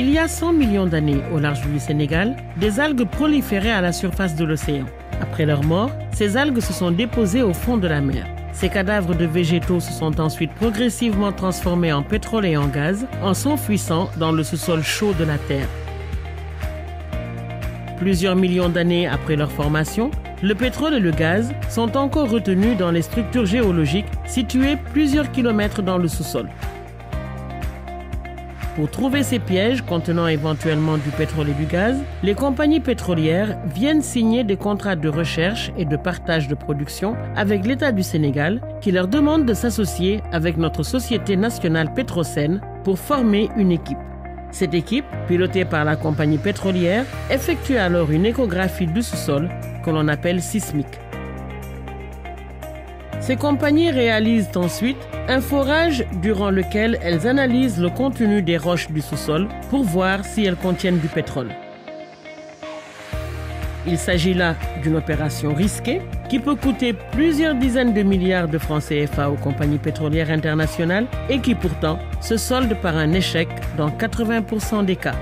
Il y a 100 millions d'années, au large du Sénégal, des algues proliféraient à la surface de l'océan. Après leur mort, ces algues se sont déposées au fond de la mer. Ces cadavres de végétaux se sont ensuite progressivement transformés en pétrole et en gaz, en s'enfouissant dans le sous-sol chaud de la Terre. Plusieurs millions d'années après leur formation, le pétrole et le gaz sont encore retenus dans les structures géologiques situées plusieurs kilomètres dans le sous-sol. Pour trouver ces pièges contenant éventuellement du pétrole et du gaz, les compagnies pétrolières viennent signer des contrats de recherche et de partage de production avec l'État du Sénégal qui leur demande de s'associer avec notre Société nationale Petrosen pour former une équipe. Cette équipe, pilotée par la compagnie pétrolière, effectue alors une échographie du sous-sol que l'on appelle sismique. Ces compagnies réalisent ensuite un forage durant lequel elles analysent le contenu des roches du sous-sol pour voir si elles contiennent du pétrole. Il s'agit là d'une opération risquée qui peut coûter plusieurs dizaines de milliards de francs CFA aux compagnies pétrolières internationales et qui pourtant se solde par un échec dans 80% des cas.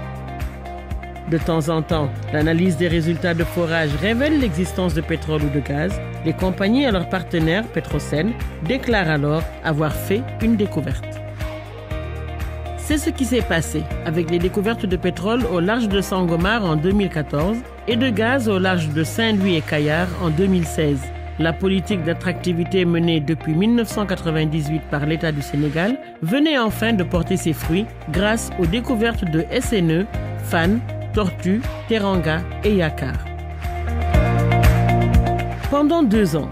De temps en temps, l'analyse des résultats de forage révèle l'existence de pétrole ou de gaz. Les compagnies et leurs partenaires, Petrosen, déclarent alors avoir fait une découverte. C'est ce qui s'est passé avec les découvertes de pétrole au large de Sangomar en 2014 et de gaz au large de Saint-Louis et Kayar en 2016. La politique d'attractivité menée depuis 1998 par l'État du Sénégal venait enfin de porter ses fruits grâce aux découvertes de SNE, Fan, Tortue, Teranga et Yakar. Pendant 2 ans,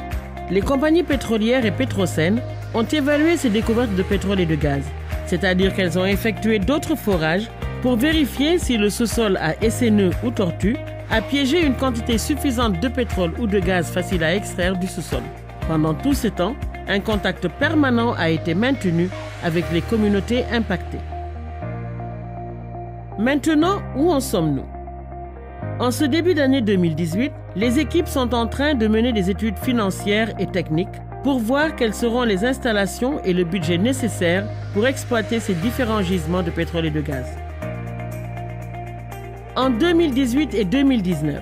les compagnies pétrolières et Petrosen ont évalué ces découvertes de pétrole et de gaz, c'est-à-dire qu'elles ont effectué d'autres forages pour vérifier si le sous-sol à SNE ou Tortue a piégé une quantité suffisante de pétrole ou de gaz facile à extraire du sous-sol. Pendant tout ce temps, un contact permanent a été maintenu avec les communautés impactées. Maintenant, où en sommes-nous? En ce début d'année 2018, les équipes sont en train de mener des études financières et techniques pour voir quelles seront les installations et le budget nécessaires pour exploiter ces différents gisements de pétrole et de gaz. En 2018 et 2019,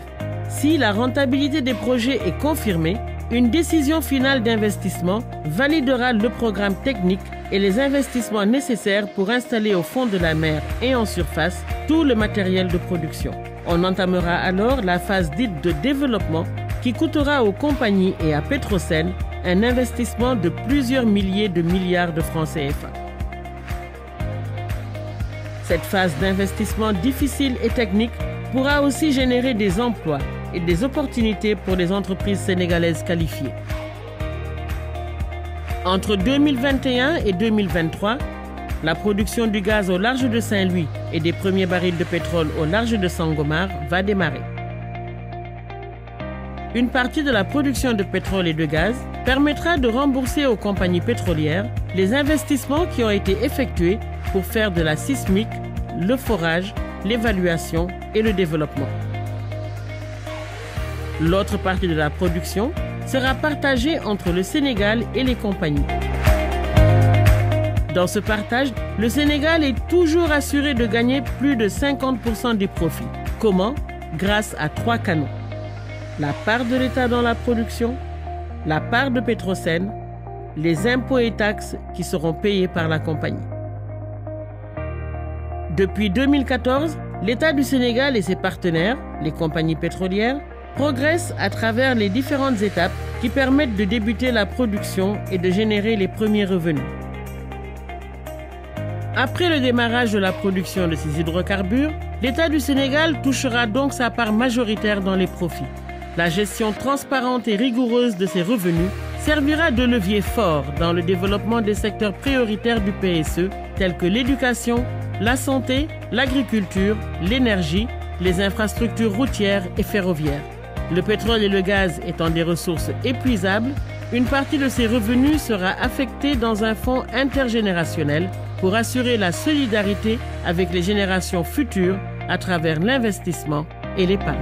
si la rentabilité des projets est confirmée, une décision finale d'investissement validera le programme technique et les investissements nécessaires pour installer au fond de la mer et en surface tout le matériel de production. On entamera alors la phase dite de développement qui coûtera aux compagnies et à Petrosen un investissement de plusieurs milliers de milliards de francs CFA. Cette phase d'investissement difficile et technique pourra aussi générer des emplois et des opportunités pour les entreprises sénégalaises qualifiées. Entre 2021 et 2023, la production du gaz au large de Saint-Louis et des premiers barils de pétrole au large de Sangomar va démarrer. Une partie de la production de pétrole et de gaz permettra de rembourser aux compagnies pétrolières les investissements qui ont été effectués pour faire de la sismique, le forage, l'évaluation et le développement. L'autre partie de la production sera partagée entre le Sénégal et les compagnies. Dans ce partage, le Sénégal est toujours assuré de gagner plus de 50% des profits. Comment? Grâce à 3 canaux. La part de l'État dans la production, la part de Petrosen, les impôts et taxes qui seront payés par la compagnie. Depuis 2014, l'État du Sénégal et ses partenaires, les compagnies pétrolières, progressent à travers les différentes étapes qui permettent de débuter la production et de générer les premiers revenus. Après le démarrage de la production de ces hydrocarbures, l'État du Sénégal touchera donc sa part majoritaire dans les profits. La gestion transparente et rigoureuse de ces revenus servira de levier fort dans le développement des secteurs prioritaires du PSE, tels que l'éducation, la santé, l'agriculture, l'énergie, les infrastructures routières et ferroviaires. Le pétrole et le gaz étant des ressources épuisables, une partie de ces revenus sera affectée dans un fonds intergénérationnel pour assurer la solidarité avec les générations futures à travers l'investissement et l'épargne.